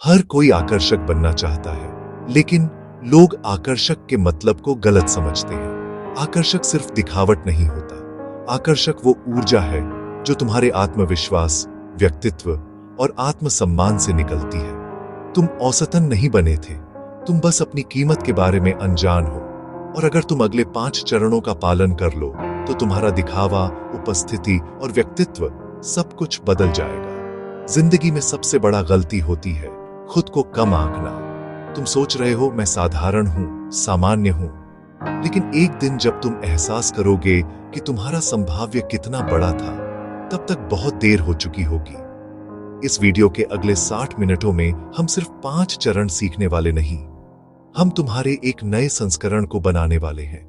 हर कोई आकर्षक बनना चाहता है, लेकिन लोग आकर्षक के मतलब को गलत समझते हैं। आकर्षक सिर्फ दिखावट नहीं होता। आकर्षक वो ऊर्जा है जो तुम्हारे आत्मविश्वास, व्यक्तित्व और आत्मसम्मान से निकलती है। तुम औसतन नहीं बने थे, तुम बस अपनी कीमत के बारे में अनजान हो। और अगर तुम अगले 5 चरणों का पालन कर लो तो तुम्हारा दिखावा, उपस्थिति और व्यक्तित्व सब कुछ बदल जाएगा। जिंदगी में सबसे बड़ा गलती होती है खुद को कम आंकना। तुम सोच रहे हो मैं साधारण हूं, सामान्य हूं, लेकिन एक दिन जब तुम एहसास करोगे कि तुम्हारा संभाव्य कितना बड़ा था, तब तक बहुत देर हो चुकी होगी। इस वीडियो के अगले 60 मिनटों में हम सिर्फ 5 चरण सीखने वाले नहीं, हम तुम्हारे एक नए संस्करण को बनाने वाले हैं।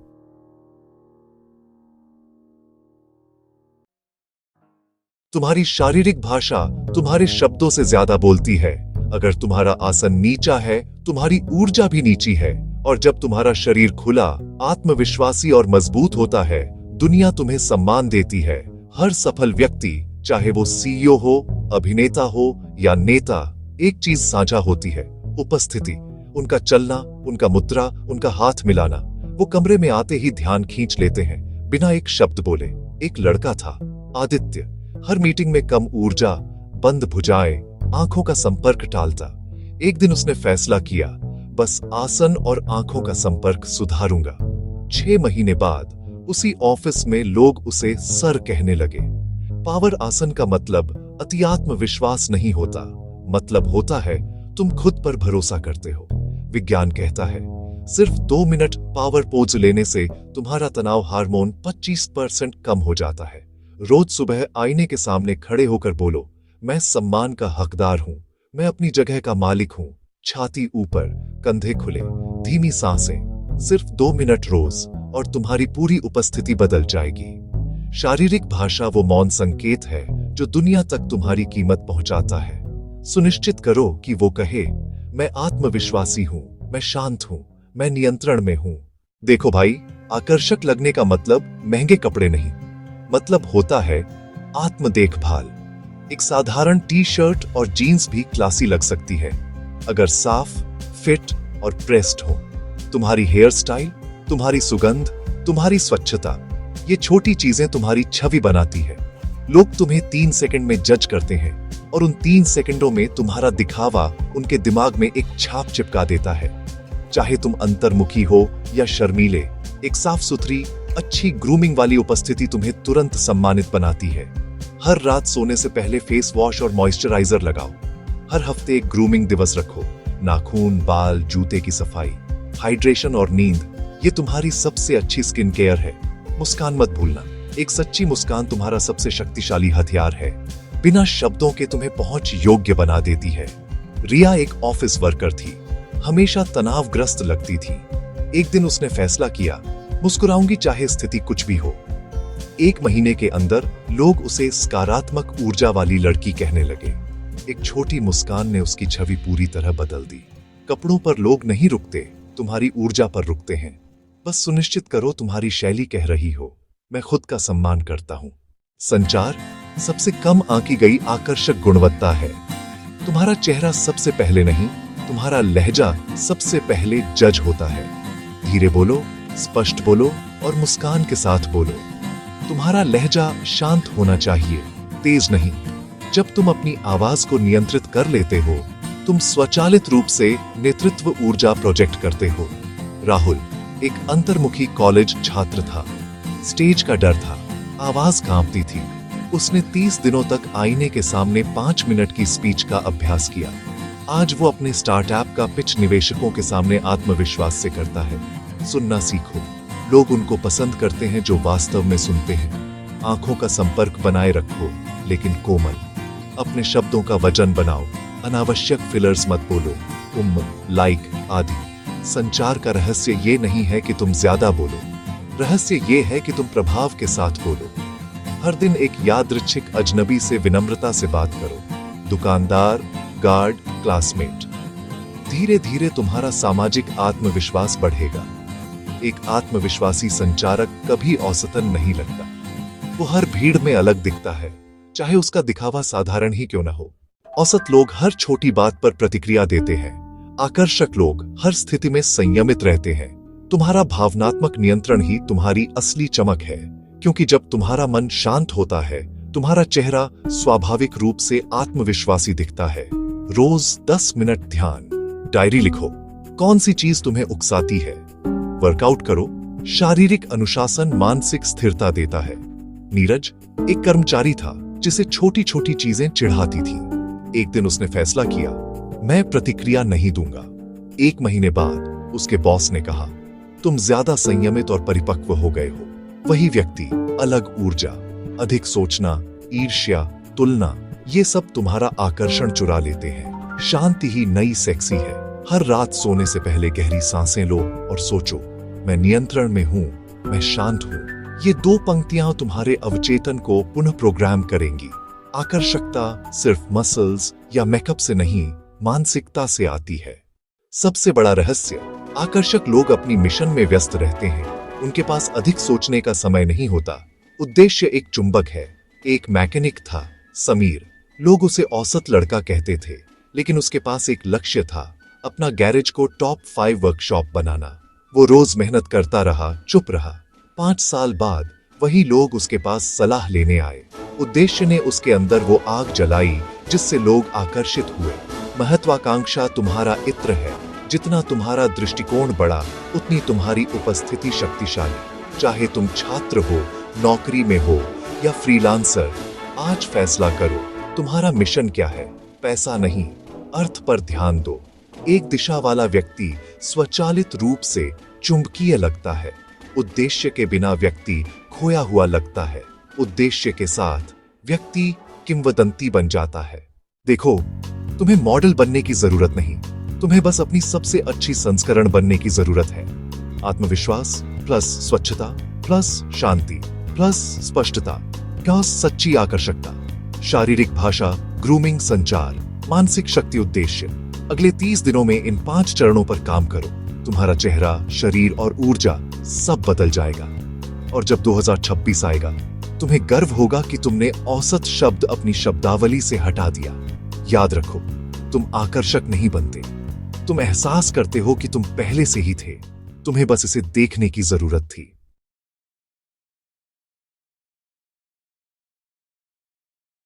तुम्हारी शारीरिक भाषा तुम्हारे शब्दों से ज्यादा बोलती है। अगर तुम्हारा आसन नीचा है, तुम्हारी ऊर्जा भी नीची है। और जब तुम्हारा शरीर खुला, आत्मविश्वासी और मजबूत होता है, दुनिया तुम्हें सम्मान देती है। हर सफल व्यक्ति, चाहे वो सीईओ हो, अभिनेता हो या नेता, एक चीज साझा होती है, उपस्थिति। उनका चलना, उनका मुद्रा, उनका हाथ मिलाना। वो कमरे में आते ही ध्यान खींच लेते हैं, बिना एक शब्द बोले। एक लड़का था, आदित्य, हर मीटिंग में कम ऊर्जा, बंद भुजाएं, आंखों का संपर्क टालता। एक दिन उसने फैसला किया, बस आसन और आंखों का संपर्क सुधारूंगा। 6 महीने बाद उसी ऑफिस में लोग उसे सर कहने लगे। पावर आसन का मतलब अति आत्मविश्वास नहीं होता, मतलब होता है तुम खुद पर भरोसा करते हो। विज्ञान कहता है सिर्फ 2 मिनट पावर पोज लेने से तुम्हारा तनाव हार्मोन 25% कम हो जाता है। रोज सुबह आईने के सामने खड़े होकर बोलो, मैं सम्मान का हकदार हूं, मैं अपनी जगह का मालिक हूं। छाती ऊपर, कंधे खुले, धीमी सांसें। सिर्फ 2 मिनट रोज और तुम्हारी पूरी उपस्थिति बदल जाएगी। शारीरिक भाषा वो मौन संकेत है जो दुनिया तक तुम्हारी कीमत पहुंचाता है। सुनिश्चित करो कि वो कहे, मैं आत्मविश्वासी हूं, मैं शांत हूं, मैं नियंत्रण में हूं। देखो भाई, आकर्षक लगने का मतलब महंगे कपड़े नहीं, मतलब होता है आत्म देखभाल। एक साधारण टी शर्ट और जीन्स भी क्लासी लग सकती है अगर साफ, फिट और प्रेस्ड हो। तुम्हारी हेयर स्टाइल, तुम्हारी सुगंध, तुम्हारी स्वच्छता, ये छोटी चीजें तुम्हारी छवि बनाती है। लोग तुम्हें 3 सेकंड में जज करते हैं और उन 3 सेकंडों में तुम्हारा दिखावा उनके दिमाग में एक छाप चिपका देता है। चाहे तुम अंतर्मुखी हो या शर्मीले, एक साफ सुथरी, अच्छी ग्रूमिंग वाली उपस्थिति तुम्हें तुरंत सम्मानित बनाती है। हर रात सोने से पहले फेस वॉश और मॉइस्चराइजर लगाओ। हर हफ्ते एक ग्रूमिंग दिवस रखो। नाखून, बाल, जूते की सफाई, हाइड्रेशन और नींद, ये तुम्हारी सबसे अच्छी स्किन केयर है। मुस्कान मत भूलना, एक सच्ची मुस्कान तुम्हारा सबसे शक्तिशाली हथियार है। बिना शब्दों के तुम्हें पहुंच योग्य बना देती है। रिया एक ऑफिस वर्कर थी, हमेशा तनावग्रस्त लगती थी। एक दिन उसने फैसला किया, मुस्कुराऊंगी चाहे स्थिति कुछ भी हो। 1 महीने के अंदर लोग उसे सकारात्मक ऊर्जा वाली लड़की कहने लगे। एक छोटी मुस्कान ने उसकी छवि पूरी तरह बदल दी। कपड़ों पर लोग नहीं रुकते, तुम्हारी ऊर्जा पर रुकते हैं। बस सुनिश्चित करो तुम्हारी शैली कह रही हो, मैं खुद का सम्मान करता हूं। संचार सबसे कम आंकी गई आकर्षक गुणवत्ता है। तुम्हारा चेहरा सबसे पहले नहीं, तुम्हारा लहजा सबसे पहले जज होता है। धीरे बोलो, स्पष्ट बोलो और मुस्कान के साथ बोलो। तुम्हारा लहजा शांत होना चाहिए, तेज नहीं। जब तुम अपनी आवाज को नियंत्रित कर लेते हो, तुम स्वचालित रूप से नेतृत्व ऊर्जा प्रोजेक्ट करते हो। राहुल एक अंतर्मुखी कॉलेज छात्र था। स्टेज का डर था, आवाज कांपती थी। उसने 30 दिनों तक आईने के सामने 5 मिनट की स्पीच का अभ्यास किया। आज वो अपने स्टार्टअप का पिच निवेशकों के सामने आत्मविश्वास से करता है। सुनना सीखो, लोग उनको पसंद करते हैं जो वास्तव में सुनते हैं। आंखों का संपर्क बनाए रखो, लेकिन कोमल। अपने शब्दों का वजन बनाओ, अनावश्यक फिलर्स मत बोलो, लाइक आदि। संचार का रहस्य ये नहीं है कि तुम ज्यादा बोलो, रहस्य ये है कि तुम प्रभाव के साथ बोलो। हर दिन एक यादृच्छिक अजनबी से विनम्रता से बात करो, दुकानदार, गार्ड, क्लासमेट। धीरे धीरे तुम्हारा सामाजिक आत्मविश्वास बढ़ेगा। एक आत्मविश्वासी संचारक कभी औसतन नहीं लगता। वो हर भीड़ में अलग दिखता है, चाहे उसका दिखावा साधारण ही क्यों न हो। औसत लोग हर छोटी बात पर प्रतिक्रिया देते हैं। आकर्षक लोग हर स्थिति में संयमित रहते हैं। तुम्हारा भावनात्मक नियंत्रण ही तुम्हारी असली चमक है, क्योंकि जब तुम्हारा मन शांत होता है, तुम्हारा चेहरा स्वाभाविक रूप से आत्मविश्वासी दिखता है। रोज 10 मिनट ध्यान। डायरी लिखो, कौन सी चीज तुम्हें उकसाती है। वर्कआउट करो। शारीरिक अनुशासन मानसिक स्थिरता देता है। नीरज एक कर्मचारी था जिसे छोटी छोटी चीजें चिढ़ाती थी। एक दिन उसने फैसला किया, मैं प्रतिक्रिया नहीं दूंगा। 1 महीने बाद उसके बॉस ने कहा, तुम ज्यादा संयमित और परिपक्व हो गए हो। वही व्यक्ति, अलग ऊर्जा, अधिक सोचना, ईर्ष्या, तुलना, ये सब तुम्हारा आकर्षण चुरा लेते हैं। शांति ही नई सेक्सी है। हर रात सोने से पहले गहरी सांसें लो और सोचो, मैं नियंत्रण में हूं, मैं शांत हूं। ये 2 पंक्तियां तुम्हारे अवचेतन को पुनः प्रोग्राम करेंगी। आकर्षकता सिर्फ मसल्स या मेकअप से नहीं, मानसिकता से आती है। सबसे बड़ा रहस्य, आकर्षक लोग अपनी मिशन में व्यस्त रहते हैं। उनके पास अधिक सोचने का समय नहीं होता। उद्देश्य एक चुंबक है। एक मैकेनिक था, समीर। लोग उसे औसत लड़का कहते थे, लेकिन उसके पास एक लक्ष्य था, अपना गैरेज को टॉप 5 वर्कशॉप बनाना। वो रोज मेहनत करता रहा, चुप रहा। 5 साल बाद वही लोग उसके पास सलाह लेने आए। उद्देश्य ने उसके अंदर वो आग जलाई जिससे लोग आकर्षित हुए। महत्वाकांक्षा तुम्हारा इत्र है। जितना तुम्हारा दृष्टिकोण बड़ा, उतनी तुम्हारी उपस्थिति शक्तिशाली। चाहे तुम छात्र हो, नौकरी में हो या फ्रीलांसर, आज फैसला करो, तुम्हारा मिशन क्या है। पैसा नहीं, अर्थ पर ध्यान दो। एक दिशा वाला व्यक्ति स्वचालित रूप से चुंबकीय लगता है। उद्देश्य के बिना व्यक्ति खोया हुआ लगता है। उद्देश्य के साथ व्यक्ति किंवदंती बन जाता है। देखो, तुम्हें मॉडल बनने की जरूरत नहीं, तुम्हें बस अपनी सबसे अच्छी संस्करण बनने की जरूरत है। आत्मविश्वास प्लस स्वच्छता प्लस शांति प्लस स्पष्टता प्लस सच्ची आकर्षकता। शारीरिक भाषा, ग्रूमिंग, संचार, मानसिक शक्ति, उद्देश्य। अगले 30 दिनों में इन 5 चरणों पर काम करो। तुम्हारा चेहरा, शरीर और ऊर्जा सब बदल जाएगा। और जब 2026 आएगा, तुम्हें गर्व होगा कि तुमने औसत शब्द अपनी शब्दावली से हटा दिया। याद रखो, तुम आकर्षक नहीं बनते, तुम एहसास करते हो कि तुम पहले से ही थे। तुम्हें बस इसे देखने की जरूरत थी।